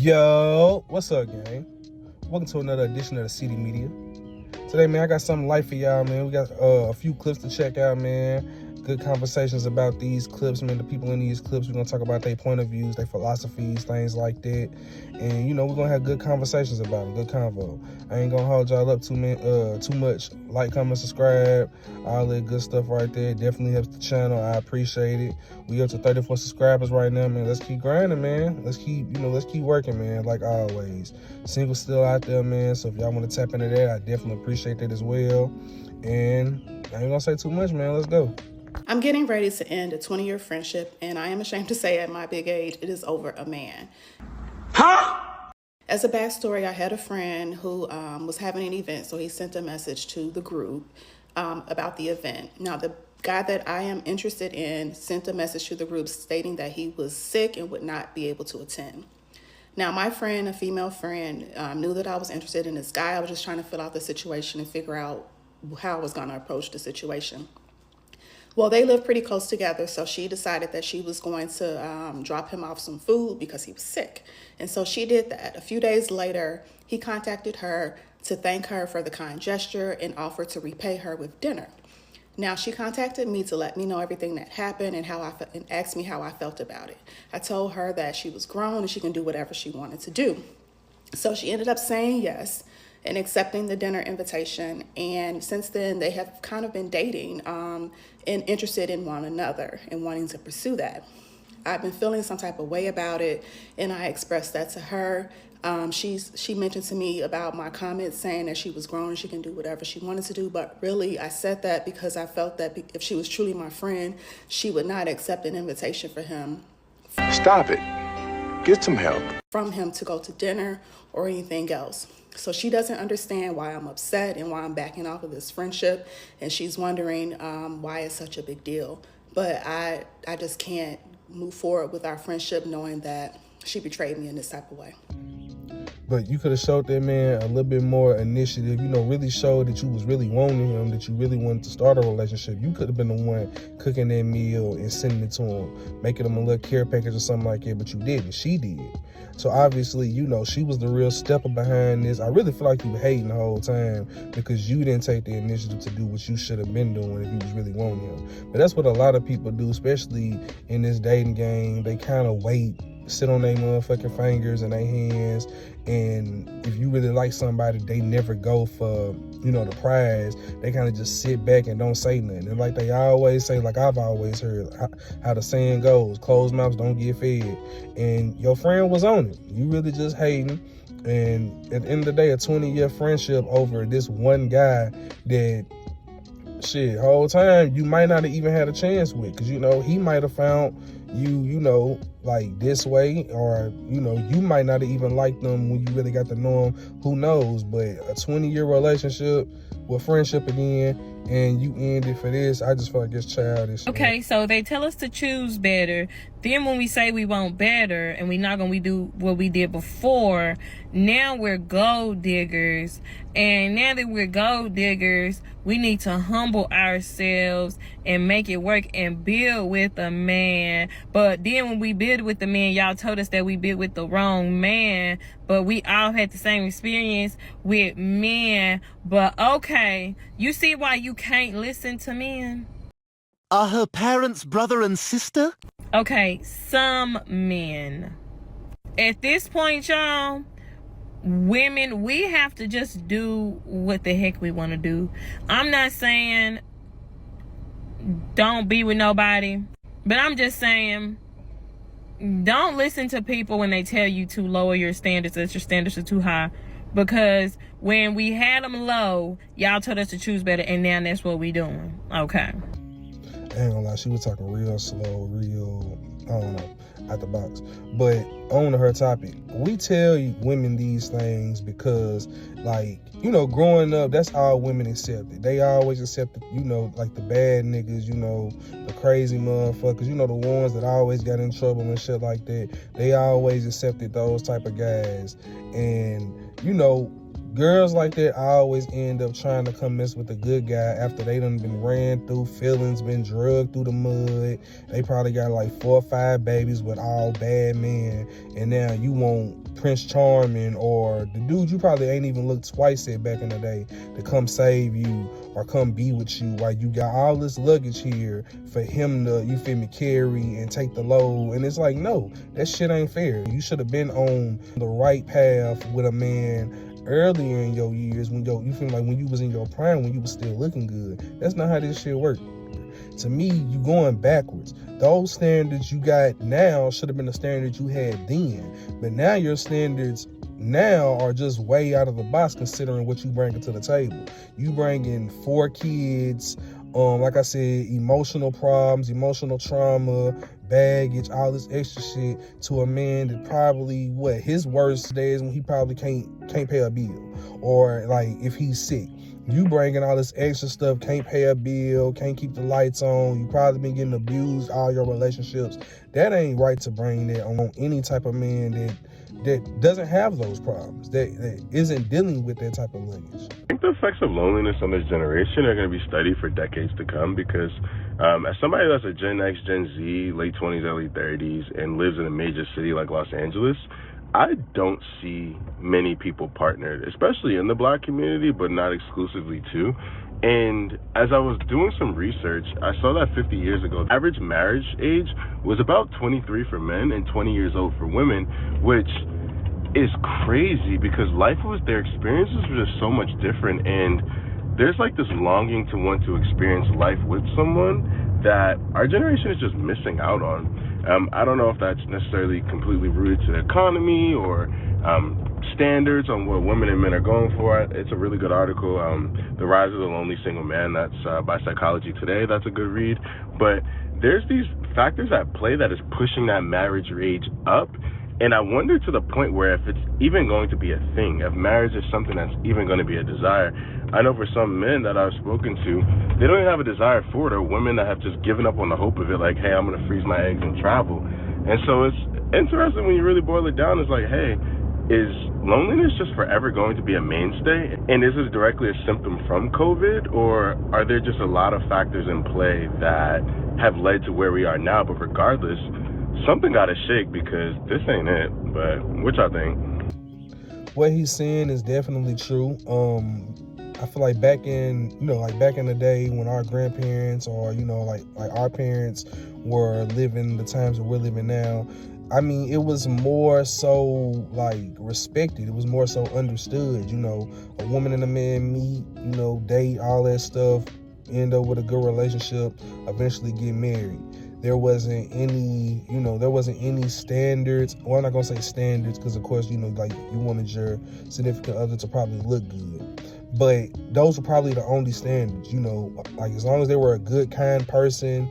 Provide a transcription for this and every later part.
Yo, what's up, gang? Welcome to another edition of the CD Media. Today, man, I got something light for y'all, man. We got a few clips to check out, man. Good conversations about these clips, man. The people in these clips, we're going to talk about their point of views, their philosophies, things like that. And, you know, we're going to have good conversations about it, good convo. I ain't going to hold y'all up too much. Like, comment, subscribe, all that good stuff right there. Definitely helps the channel. I appreciate it. We up to 34 subscribers right now, man. Let's keep grinding, man. Let's keep working, man, like always. Singles still out there, man. So if y'all want to tap into that, I definitely appreciate that as well. And I ain't going to say too much, man. Let's go. I'm getting ready to end a 20-year friendship, and I am ashamed to say at my big age, it is over a man. Huh? As a backstory, I had a friend who was having an event, so he sent a message to the group about the event. Now, the guy that I am interested in sent a message to the group stating that he was sick and would not be able to attend. Now, my friend, a female friend, knew that I was interested in this guy. I was just trying to fill out the situation and figure out how I was going to approach the situation. Well, they live pretty close together, so she decided that she was going to drop him off some food because he was sick. And so she did that. A few days later, he contacted her to thank her for the kind gesture and offered to repay her with dinner. Now, she contacted me to let me know everything that happened and and asked me how I felt about it. I told her that she was grown and she can do whatever she wanted to do. So she ended up saying yes and accepting the dinner invitation. And since then, they have kind of been dating and interested in one another and wanting to pursue that. I've been feeling some type of way about it, and I expressed that to her. She mentioned to me about my comments saying that she was grown and she can do whatever she wanted to do, but really I said that because I felt that if she was truly my friend, she would not accept an invitation for him. Stop it. Get some help. From him to go to dinner or anything else. So she doesn't understand why I'm upset and why I'm backing off of this friendship, and she's wondering why it's such a big deal. But I just can't move forward with our friendship knowing that she betrayed me in this type of way. But you could have showed that man a little bit more initiative, really showed that you was really wanting him, that you really wanted to start a relationship. You could have been the one cooking that meal and sending it to him, making him a little care package or something like that, but you didn't. She did. So obviously, she was the real stepper behind this. I really feel like you were hating the whole time because you didn't take the initiative to do what you should have been doing if you was really wanting him. But that's what a lot of people do, especially in this dating game. They kind of wait, sit on their motherfucking fingers and their hands, and if you really like somebody, they never go for the prize. They kind of just sit back and don't say nothing. And like they always say, like I've always heard how the saying goes, closed mouths don't get fed. And your friend was on it. You really just hating. And at the end of the day, a 20-year friendship over this one guy that whole time you might not have even had a chance with, because he might have found you like this way, or you might not have even liked them when you really got to know them. Who knows? But a 20-year relationship with friendship again, and you end it for this, I just feel like it's childish. Okay, so they tell us to choose better. Then when we say we want better and we're not going to do what we did before, now we're gold diggers. And now that we're gold diggers, we need to humble ourselves and make it work and build with a man. But then when we build with the man, y'all told us that we built with the wrong man. But we all had the same experience with men. But okay, you see why you can't listen to men? Are her parents brother and sister? Okay, some men. At this point, y'all, women, we have to just do what the heck we want to do. I'm not saying don't be with nobody, but I'm just saying don't listen to people when they tell you to lower your standards, that your standards are too high. Because when we had them low, y'all told us to choose better, and now that's what we doing. Okay. I ain't gonna lie, she was talking real slow, real, I don't know, out the box. But on to her topic, we tell women these things because, growing up, that's all women accepted. They always accepted, like the bad niggas, the crazy motherfuckers, the ones that always got in trouble and shit like that. They always accepted those type of guys. And, girls like that always end up trying to come mess with a good guy after they done been ran through feelings, been drugged through the mud. They probably got like 4 or 5 babies with all bad men, and now you want Prince Charming or the dude you probably ain't even looked twice at back in the day to come save you or come be with you while you got all this luggage here for him to, you feel me, carry and take the load. And it's like, no, that shit ain't fair. You should have been on the right path with a man earlier in your years, when you feel like when you was in your prime, when you was still looking good. That's not how this shit works. To me, you going backwards. Those standards you got now should have been the standards you had then. But now your standards now are just way out of the box considering what you bringing to the table. You bringing 4 kids, like I said, emotional problems, emotional trauma, baggage, all this extra shit to a man that probably, his worst days when he probably can't pay a bill, or like if he's sick. You bringing all this extra stuff, can't pay a bill, can't keep the lights on, you probably been getting abused all your relationships. That ain't right to bring that on any type of man that doesn't have those problems, that isn't dealing with that type of luggage. I think the effects of loneliness on this generation are going to be studied for decades to come, because as somebody that's a Gen X, Gen Z, late 20s, early 30s, and lives in a major city like Los Angeles, I don't see many people partnered, especially in the Black community, but not exclusively too. And as I was doing some research, I saw that 50 years ago, the average marriage age was about 23 for men and 20 years old for women, which is crazy because their experiences were just so much different. And there's like this longing to want to experience life with someone that our generation is just missing out on. I don't know if that's necessarily completely rooted to the economy or standards on what women and men are going for. It's a really good article, The Rise of the Lonely Single Man. That's by Psychology Today. That's a good read. But there's these factors at play that is pushing that marriage age up. And I wonder to the point where if it's even going to be a thing, if marriage is something that's even going to be a desire. I know for some men that I've spoken to, they don't even have a desire for it, or women that have just given up on the hope of it, like, hey, I'm going to freeze my eggs and travel. And so it's interesting when you really boil it down. It's like, hey, is loneliness just forever going to be a mainstay? And is this directly a symptom from COVID, or are there just a lot of factors in play that have led to where we are now? But regardless, something got to shake, because this ain't it. But what y'all think? What he's saying is definitely true. I feel like back in the day when our grandparents or, like our parents were living the times that we're living now, I mean, it was more so like respected. It was more so understood. A woman and a man meet, date, all that stuff, end up with a good relationship, eventually get married. There wasn't any standards. Well, I'm not gonna say standards because, of course, you wanted your significant other to probably look good. But those were probably the only standards, like as long as they were a good, kind person.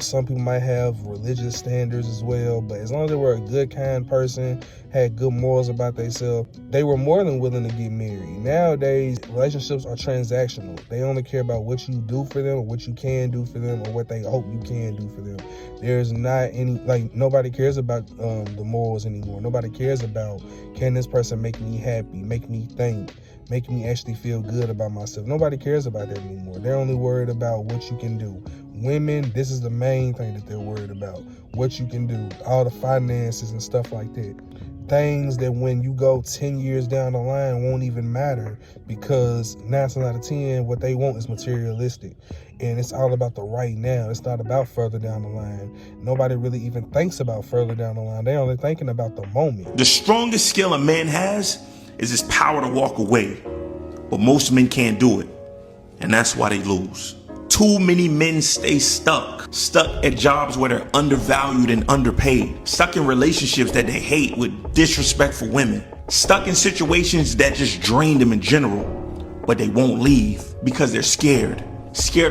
Some people might have religious standards as well, but as long as they were a good, kind person, had good morals about themselves, they were more than willing to get married. Nowadays, relationships are transactional. They only care about what you do for them or what you can do for them or what they hope you can do for them. There's not any, nobody cares about the morals anymore. Nobody cares about, can this person make me happy, make me think, make me actually feel good about myself. Nobody cares about that anymore. They're only worried about what you can do. Women, this is the main thing that they're worried about. What you can do, all the finances and stuff like that. Things that when you go 10 years down the line won't even matter, because 9 times out of 10, what they want is materialistic. And it's all about the right now. It's not about further down the line. Nobody really even thinks about further down the line. They're only thinking about the moment. The strongest skill a man has is his power to walk away. But most men can't do it. And that's why they lose. Too many men stay stuck at jobs where they're undervalued and underpaid, stuck in relationships that they hate with disrespectful women, stuck in situations that just drain them in general, but they won't leave because they're scared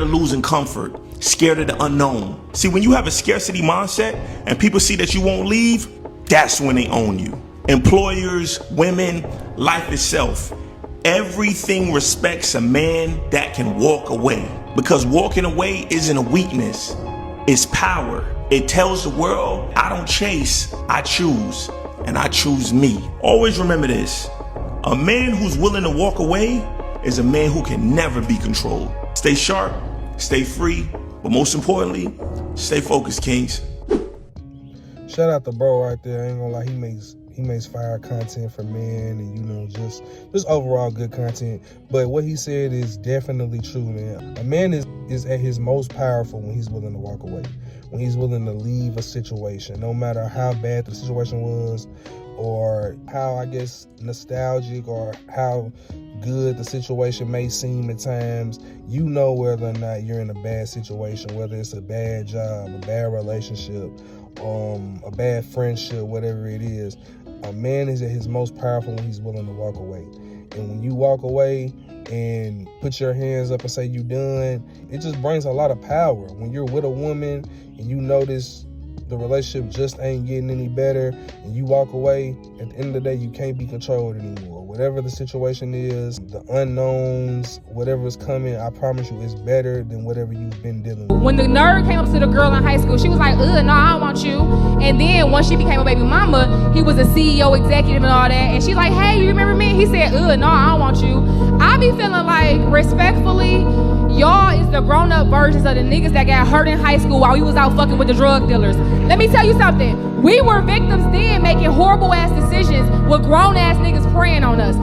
of losing comfort, scared of the unknown. See, when you have a scarcity mindset and people see that you won't leave, that's when they own you. Employers, women, life itself. Everything respects a man that can walk away, because walking away isn't a weakness, it's power. It tells the world, I don't chase, I choose, and I choose me. Always remember this, A man who's willing to walk away is a man who can never be controlled. Stay sharp, stay free, but most importantly, stay focused, kings. Shout out to bro right there. I ain't gonna lie, he makes fire content for men, and you know, just overall good content. But what he said is definitely true, man. A man is at his most powerful when he's willing to walk away, when he's willing to leave a situation, no matter how bad the situation was, or how, I guess, nostalgic or how good the situation may seem at times. You know whether or not you're in a bad situation, whether it's a bad job, a bad relationship, a bad friendship, whatever it is. A man is at his most powerful when he's willing to walk away. And when you walk away and put your hands up and say you done, it just brings a lot of power. When you're with a woman and you notice the relationship just ain't getting any better, and you walk away, at the end of the day, you can't be controlled anymore. Whatever the situation is, the unknowns, whatever is coming, I promise you, it's better than whatever you've been dealing with. When the nerd came up to the girl in high school, she was like, no, I don't want you. And then once she became a baby mama, he was a CEO, executive and all that. And she's like, hey, you remember me? He said, no, I don't want you. I be feeling like, respectfully, y'all is the grown-up versions of the niggas that got hurt in high school while we was out fucking with the drug dealers. Let me tell you something. We were victims then, making horrible-ass decisions with grown-ass niggas preying on us.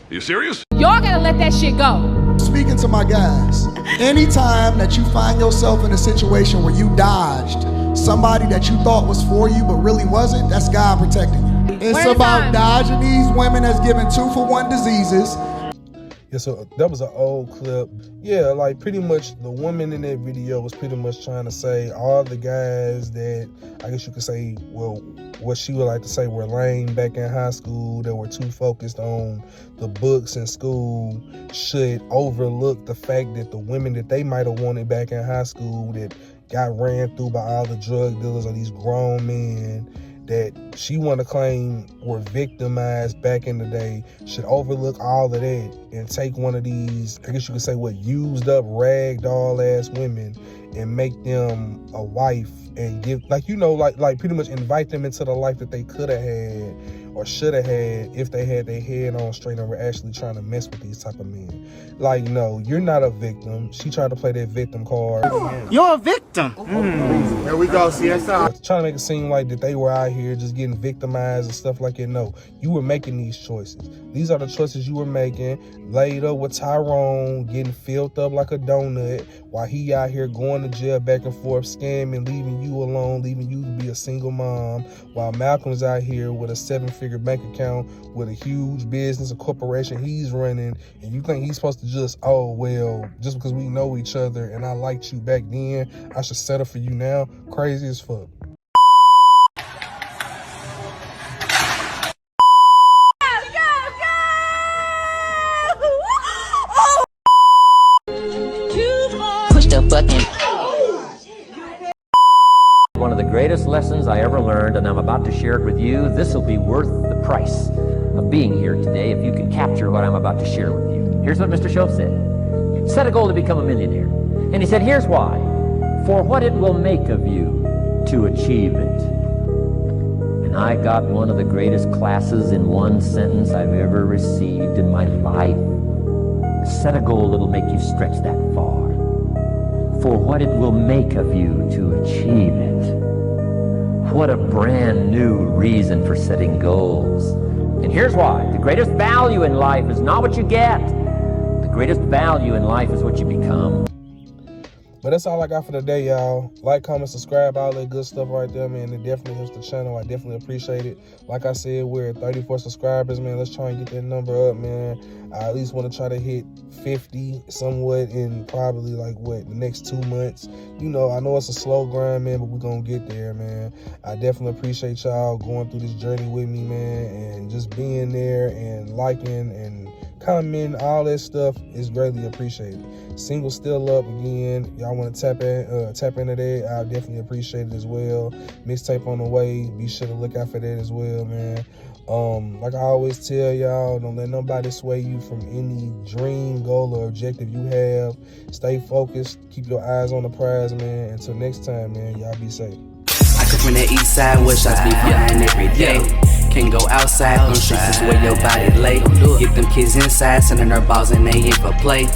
You serious? Y'all gotta let that shit go. Speaking to my guys, anytime that you find yourself in a situation where you dodged somebody that you thought was for you but really wasn't, that's God protecting you. It's about dodging these women that's giving 2-for-1 diseases. Yeah, so that was an old clip. Yeah, like pretty much the woman in that video was pretty much trying to say all the guys that, I guess you could say, well, what she would like to say were lame back in high school, that were too focused on the books in school, should overlook the fact that the women that they might have wanted back in high school that got ran through by all the drug dealers or these grown men that she want to claim were victimized back in the day, should overlook all of that and take one of these, I guess you could say, what, used up rag doll ass women and make them a wife and give, like, you know, like pretty much invite them into the life that they could have had or should have had if they had their head on straight and were actually trying to mess with these type of men. Like, no, you're not a victim. She tried to play that victim card. You're a victim. Here we go, CSI. Trying to make it seem like that they were out here just getting victimized and stuff like that. No, you were making these choices. These are the choices you were making. Laid up with Tyrone, getting filled up like a donut, while he out here going to jail back and forth, scamming, leaving you alone, leaving you to be a single mom, while Malcolm's out here with a 7-figure bank account, with a huge business, a corporation he's running, and you think he's supposed to just, oh, well, just because we know each other and I liked you back then, I should settle for you now? Crazy as fuck. Push the button. One of the greatest lessons I ever learned, and I'm about to share it with you. This will be worth the price of being here today if you can capture what I'm about to share with you. Here's what Mr. Shoaff said. Set a goal to become a millionaire. And he said, here's why. For what it will make of you to achieve it. And I got one of the greatest classes in one sentence I've ever received in my life. Set a goal that'll make you stretch that far. For what it will make of you to achieve it. What a brand new reason for setting goals. And here's why. The greatest value in life is not what you get. The greatest value in life is what you become. But that's all I got for today, y'all. Like, comment, subscribe, all that good stuff right there, man. It definitely helps the channel. I definitely appreciate it. Like I said, we're at 34 subscribers, man. Let's try and get that number up, man. I at least want to try to hit 50 somewhat in probably, like, what, the next 2 months. You know, I know it's a slow grind, man, but we're going to get there, man. I definitely appreciate y'all going through this journey with me, man, and just being there and liking and commenting, all that stuff is greatly appreciated. Single still up again. Y'all want to tap into that? I definitely appreciate it as well. Mixtape on the way. Be sure to look out for that as well, man. Like I always tell y'all, don't let nobody sway you from any dream, goal, or objective you have. Stay focused. Keep your eyes on the prize, man. Until next time, man. Y'all be safe. I come from the east side where shots be flying every day. Can't go outside, them streets is where your body lay. Get them kids inside, sending their balls and they ain't for play.